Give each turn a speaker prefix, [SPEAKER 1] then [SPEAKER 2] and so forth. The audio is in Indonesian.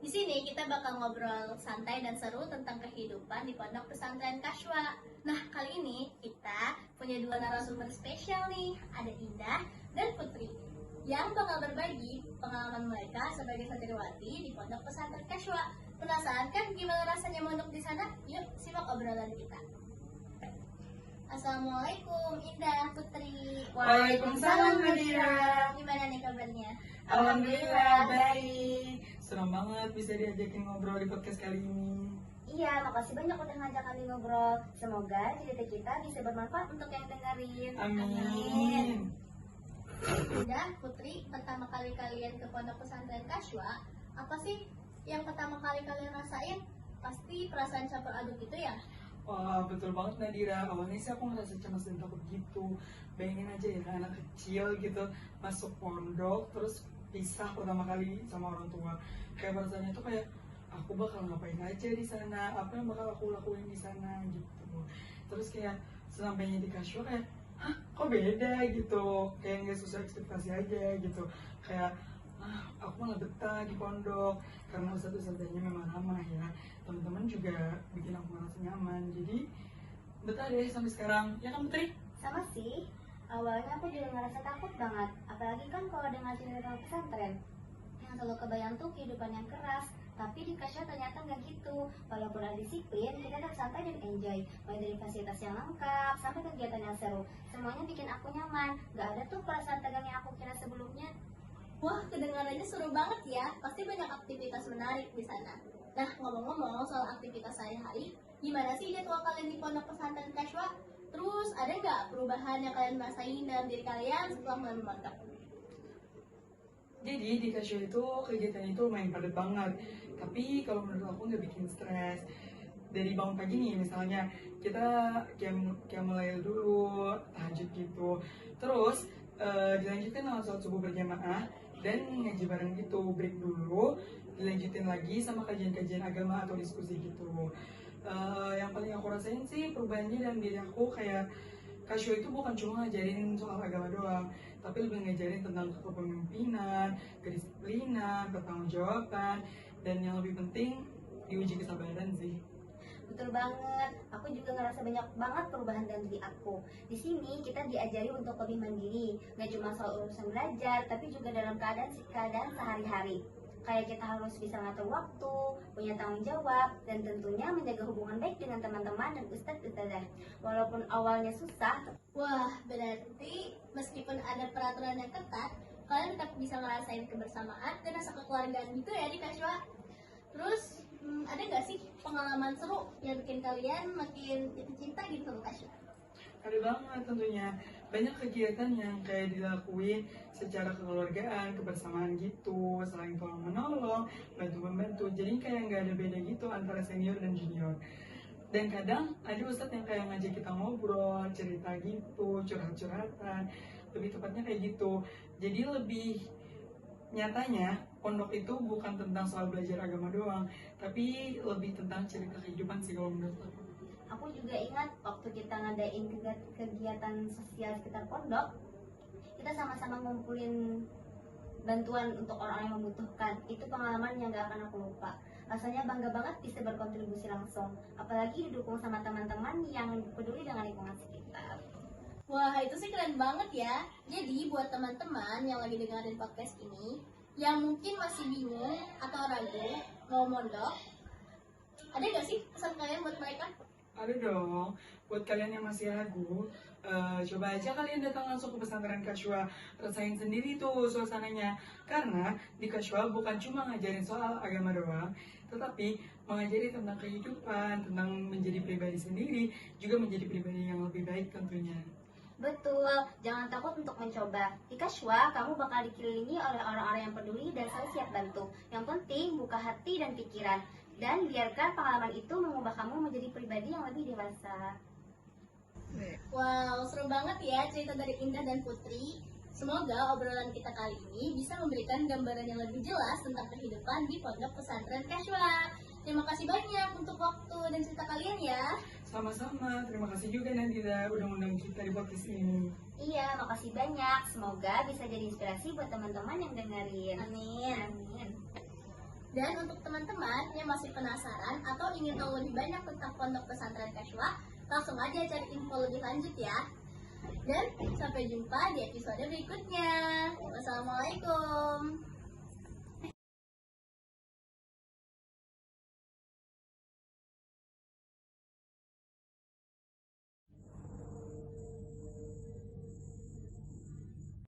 [SPEAKER 1] Di sini kita bakal ngobrol santai dan seru tentang kehidupan di Pondok Pesantren Kashwa. Nah, kali ini kita punya dua narasumber spesial nih, ada Indah dan Putri, yang bakal berbagi pengalaman mereka sebagai santriwati di Pondok Pesantren Kashwa. Penasaran kan gimana rasanya mondok di sana? Yuk, simak obrolan kita. Assalamualaikum Indah, Putri.
[SPEAKER 2] Waalaikumsalam, Nadira.
[SPEAKER 1] Gimana nih kabarnya?
[SPEAKER 2] Alhamdulillah baik. Senang banget bisa diajakin ngobrol di podcast kali ini.
[SPEAKER 3] Iya, makasih banyak udah ngajak kami ngobrol. Semoga cerita kita bisa bermanfaat untuk yang dengerin.
[SPEAKER 2] Amin.
[SPEAKER 1] Indah, Putri, pertama kali kalian ke Pondok Pesantren Kashwa, apa sih yang pertama kali kalian rasain? Pasti perasaan campur aduk gitu ya?
[SPEAKER 2] Wah, betul banget Nadira. Awalnya sih aku ngerasa cemas dan takut gitu. Bayangin aja ya, anak kecil gitu masuk pondok terus pisah pertama kali sama orang tua. Kayak perasaannya tuh kayak aku bakal ngapain aja di sana, apa yang bakal aku lakuin di sana gitu. Terus kayak sesampainya di Kashwa kayak, hah kok beda gitu, kayak nggak sesuai ekspektasi aja gitu. Kayak aku malah betah di pondok karena ustadz-ustadznya memang ramah ya, teman-teman juga bikin aku merasa nyaman, jadi betah deh sampai sekarang, ya kan Putri?
[SPEAKER 3] Sama sih, awalnya aku juga ngerasa takut banget. Apalagi kan kalau dengar cerita pesantren, yang selalu kebayang tuh kehidupan yang keras. Tapi di Kasya ternyata nggak gitu. Walaupun ada disiplin, kita tetap santai dan enjoy. Mulai dari fasilitas yang lengkap sampai kegiatan yang seru, semuanya bikin aku nyaman. Nggak ada tuh perasaan tegang yang aku kira sebelumnya.
[SPEAKER 1] Wah, kedengarannya seru banget ya. Pasti banyak aktivitas menarik di sana. Nah, ngomong-ngomong soal aktivitas sehari-hari, gimana sih jadwal kalian di Pondok Pesantren Kashwa? Terus, ada nggak perubahan yang kalian rasain dalam diri kalian setelah mulai memondok?
[SPEAKER 2] Jadi di Kashwa itu kegiatan itu lumayan padat banget, tapi kalau menurut aku nggak bikin stres. Dari bangun pagi nih misalnya kita qiyamul dulu, tahajud gitu, terus dilanjutkan sama sholat subuh berjamaah dan ngaji bareng gitu, break dulu, dilanjutin lagi sama kajian-kajian agama atau diskusi gitu. Yang paling aku rasain sih perubahannya dalam diri aku kayak Kashwa itu bukan cuma ngajarin soal agama doang, tapi lebih ngajarin tentang kepemimpinan, kedisiplinan, pertanggungjawaban, dan yang lebih penting diuji kesabaran sih.
[SPEAKER 3] Betul banget, aku juga ngerasa banyak banget perubahan dalam diri aku. Di sini kita diajari untuk lebih mandiri, gak cuma soal urusan belajar, tapi juga dalam keadaan sehari-hari. Kayak kita harus bisa ngatur waktu, punya tanggung jawab, dan tentunya menjaga hubungan baik dengan teman-teman dan ustadz-ustadzah. Walaupun awalnya susah,
[SPEAKER 1] Wah, berarti meskipun ada peraturan yang ketat, kalian tetap bisa ngerasain kebersamaan dan rasa kekeluargaan gitu ya di Kashwa. Terus, ada nggak sih pengalaman seru yang bikin kalian makin jatuh cinta gitu sama Kashwa?
[SPEAKER 2] Ada banget tentunya, banyak kegiatan yang kayak dilakuin secara kekeluargaan, kebersamaan gitu, saling tolong menolong, bantu-membantu, jadi kayak nggak ada beda gitu antara senior dan junior. Dan kadang ada ustadz yang kayak ngajak kita ngobrol, cerita gitu, curhat-curhatan, lebih tepatnya kayak gitu. Jadi lebih nyatanya, pondok itu bukan tentang soal belajar agama doang, tapi lebih tentang cerita kehidupan sih kalau menurut aku.
[SPEAKER 3] aku juga ingat waktu kita ngadain kegiatan sosial sekitar pondok, kita sama-sama ngumpulin bantuan untuk orang yang membutuhkan. Itu pengalaman yang gak akan aku lupa. Rasanya bangga banget bisa berkontribusi langsung, apalagi didukung sama teman-teman yang peduli dengan lingkungan sekitar.
[SPEAKER 1] Wah, itu sih keren banget ya. Jadi, buat teman-teman yang lagi dengerin podcast ini, yang mungkin masih bingung atau ragu mau mondok, ada nggak sih pesan kalian buat mereka?
[SPEAKER 2] Ada dong, buat kalian yang masih ragu, coba aja kalian datang langsung ke pesantren Kashwa, rasain sendiri tuh suasananya. Karena di Kashwa bukan cuma ngajarin soal agama doang, tetapi mengajari tentang kehidupan, tentang menjadi pribadi sendiri, juga menjadi pribadi yang lebih baik tentunya.
[SPEAKER 3] Betul, jangan takut untuk mencoba. Di Kashwa, kamu bakal dikelilingi oleh orang-orang yang peduli dan selalu siap bantu. Yang penting, buka hati dan pikiran. Dan biarkan pengalaman itu mengubah kamu menjadi pribadi yang lebih dewasa.
[SPEAKER 1] Wow, seru banget ya cerita dari Indah dan Putri. Semoga obrolan kita kali ini bisa memberikan gambaran yang lebih jelas tentang kehidupan di Pondok Pesantren Kashwa. Terima kasih banyak untuk waktu dan cerita kalian ya.
[SPEAKER 2] Sama-sama, terima kasih juga Nadira udah undang kita di podcast ini.
[SPEAKER 3] Iya, makasih banyak. Semoga bisa jadi inspirasi buat teman-teman yang dengerin.
[SPEAKER 1] Amin.
[SPEAKER 3] Amin.
[SPEAKER 1] Dan untuk teman-teman yang masih penasaran atau ingin tahu lebih banyak tentang Pondok Pesantren Kashwa, langsung aja cari info lebih lanjut ya. Dan sampai jumpa di episode berikutnya. Wassalamualaikum.